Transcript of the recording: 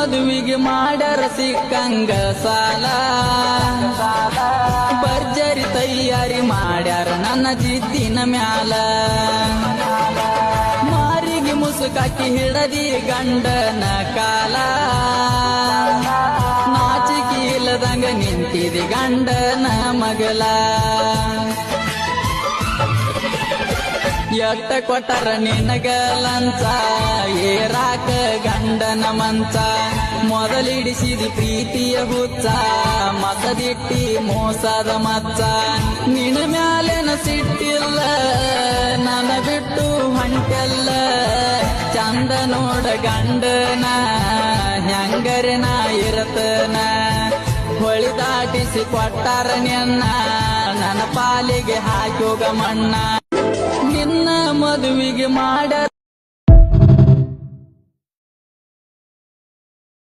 ಮದುವಿಗೆ ಮಾಡರ ಸಿಕ್ಕಂಗ ಸಾಲ ಭರ್ಜರಿ ತಯಾರಿ ಮಾಡ್ಯಾರ ನನ್ನ ಜಿದ್ದಿನ ಮ್ಯಾಲ ಮಾರಿಗೆ ಮುಸುಕಾಕಿ ಹಿಡದಿ ಗಂಡನ ಕಾಲ ನಾಚಿಕೆ ಇಲ್ಲದಂಗ ನಿಂತಿದೆ ಗಂಡನ ಮಗಲ ಎಟ್ಟ ಕೊಟ್ಟರ ನಿನಗ ಲಂಚ ಏರಾಕ ಗಂಡನ ಮಂಚ ಮೊದಲಿಡಿಸಿದಿ ಪ್ರೀತಿಯ ಹುಚ್ಚ ಮಸದಿಟ್ಟಿ ಮೋಸದ ಮಚ್ಚ ನಿನ್ನ ಮ್ಯಾಲೆನ ಸಿಟ್ಟಿಲ್ಲ ನನ್ನ ಬಿಟ್ಟು ಹೊಂಟೆಲ್ಲ ಚಂದ ನೋಡ ಗಂಡನ ಹೆಂಗರೆ ನಾ ಇರತನ ಹೊಳಿ ದಾಟಿಸಿ ಕೊಟ್ಟಾರ ನಿನ್ನ ನನ್ನ ಪಾಲಿಗೆ ಹಾಕೋಗ ಮಣ್ಣ ನಿನ್ನ ಮದುವಿಗೆ ಮಾಡ